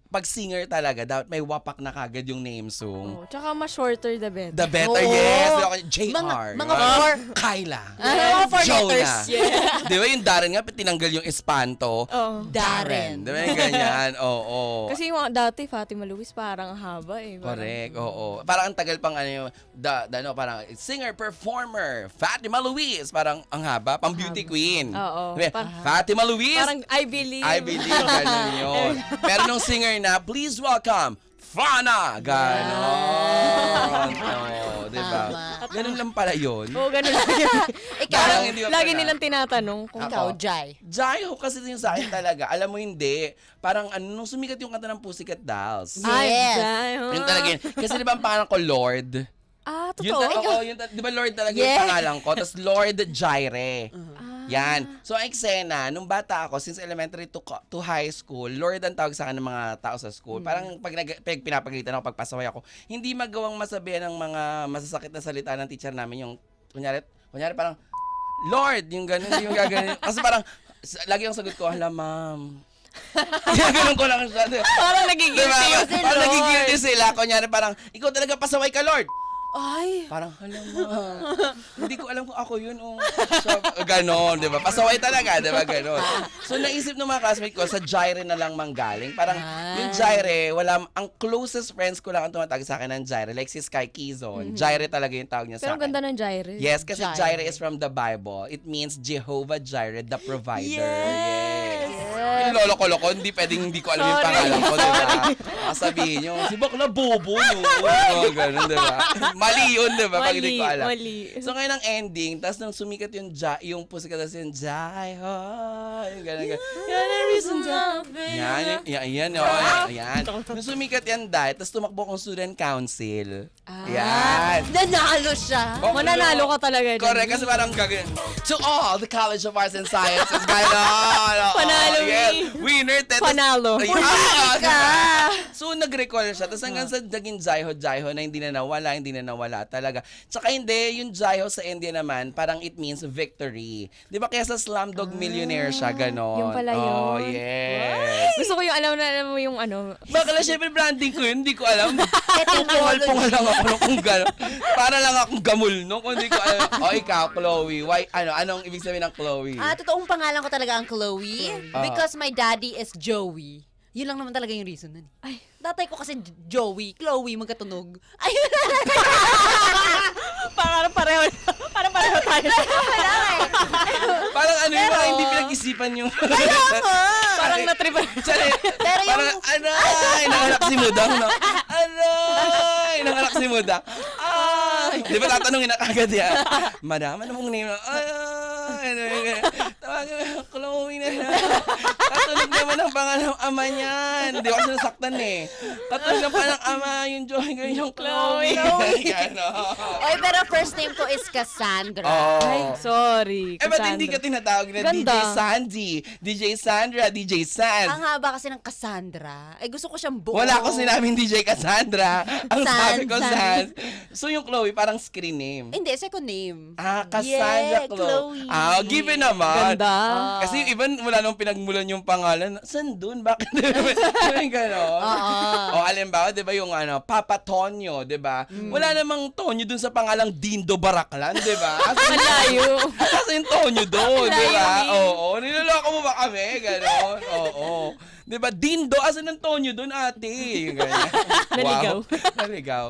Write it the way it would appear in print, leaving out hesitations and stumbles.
pag singer talaga, dapat may wapak na kagad yung name song. Oh, tsaka mas shorter the better. The better, Oo. yes. JR. Mga four. Kyla. Mga four letters. Jonah. Di ba yung Darren nga, tinanggal yung Espanto. Oh. Darren. Di ba yung ganyan? Oo. Kasi yung dati, Fatima Luis, parang haba eh. Parang- Correct, oo. Parang ang tagal pang parang singer-performer, Fatima Luis. Parang ang haba, pang beauty queen. Oo. Di ba? Fatima Luis. Parang I believe. I believe, ganun yun. Pero nung singer na, please welcome, Fana! Ganon. Oo, diba? Tama. Ganun lang pala yun. Oo, ganun lang yun. Ikaw, Parang hindi ko Lagi pala. nilang tinatanong kung ikaw, Ako. Jai. Jaiho kasi yung sa akin talaga. Alam mo hindi. Parang nung sumikat yung kanta ng Pussycat Dolls. Ay, Yes. Jai, Yun talaga yun. Kasi di ba ang pangalan ko, Lord? Ah, Yun totoo. di ba Lord talaga Yes. yung pangalan ko? Tapos Lord Jaire. Ah. Yan. So, ang eksena, nung bata ako, since elementary to high school, Lord ang tawag sa akin ng mga tao sa school. Parang pag pinapagalitan ako, pagpasaway ako, hindi magawang masabihan ng mga masasakit na salita ng teacher namin yung, kunyari parang, Lord, yung gano'n, yung gagawin. Kasi parang, lagi ang sagot ko, hala ma'am. Ganun ko lang siya. Parang nagigilty Diba? yung si Parang Lord. nagigilty sila. Kunyari parang, ikaw talaga pasaway ka, Lord. Ay. Parang, hala ma, hindi ko alam kung ako yun. So, ganon, di ba? Pasaway talaga, di ba? Ganon. So, naisip ng mga classmate ko, sa Jaire na lang manggaling. Parang, yung Jaire, ang closest friends ko lang ang tumatawag sa akin ng Jaire. Like si Sky Kizon. Jaire talaga yung tawag niya sa Pero akin. ganda ng Jaire. Yes, kasi Jaire. Jaire is from the Bible. It means Jehovah Jireh, the provider. Yes. Yung lolo ko, hindi pwedeng hindi ko alam yung Sorry. pangalan ko, di ba? Sabihin nyo, si bakla bobo nyo. Oh, ganun, di ba? Mali yun, di ba? Pag hindi ko alam. Mali. So ngayon ang ending, tapos nung sumikat yung Pussycat Dolls yung Jai Ho, yung gano'n. Yan ang reason yan. Nung sumikat yan dahil, tapos tumakbo akong student council. Yan. Nanalo siya. Oh, Mananalo ka talaga dun. Correct, kasi parang gagawin. To all the College of Arts and Sciences, gano'n. Panalo, Yes. Winner, tetas. Panalo. So, nag-recall siya. Tapos hanggang sa naging Jaiho na hindi na nawala talaga. Tsaka hindi, yung Jaiho sa India naman, parang it means victory. Di ba kaya sa Slumdog Millionaire siya, gano'n? Yung pala Oh, yun. yes. Gusto ko yung alam mo yung ano. Bakala, syempre branding ko yun, hindi ko alam. Pungal-pungal lang ako nung kung gano'n. Para lang akong gamul, no? Kung hindi ko alam. O, ikaw, Chloe. Why, anong ibig sabihin ng Chloe? Totoong pangalan ko talaga ang Chloe. Because my daddy is Joey. Yun lang naman talaga yung reason nun. Ay. Tatay ko kasi Joey, Chloe, magkatunog. Ay, Parang pareho tayo. Parang ano yung mga hindi pinag-isipan yung... Parang natripan. Pero yung... Parang, anay, nanganak si Mudang, no? Anay, nanganak si Mudang. Ay, di ba tatanungin na kagad yan? Madam, ano mong name? Ay, tawagin mo, Chloe na yan. Katunog naman ang pangalan ng ama niyan. Hindi ako sinasaktan eh. Katunog ng pangalan ng ama, yung Joy, yung Chloe. Ganon. Oy, pero first name ko is Cassandra. Oh. Ay, sorry. Ba't hindi ka tinatawag na DJ Ganda. Sandy, DJ Sandra, DJ San? Ang haba kasi ng Cassandra. Ay, gusto ko siyang buo. Wala ko sinabing DJ Cassandra. Ang sabi ko, San. San. So yung Chloe, parang screen name. Hindi, second name. Cassandra Yeah, Chloe. Chloe. Given naman. Ganda. Kasi yung iban, wala nung pinagmulan yung pangalan. San dun? Bakit? Yung gano'n. O, alimbawa, di ba yung Papa Tonyo, di ba? Wala namang Tonyo dun sa pangalang Dindo Baraklan, di ba? Malayo. Kasi yung Tonyo doon, di ba? Layo, Oo. Niloloko mo ba kami? Ganon. Oo. Di ba? Dindo, asan ang Tonyo doon, ate? Yung ganyan. Naligaw. Wow. Naligaw.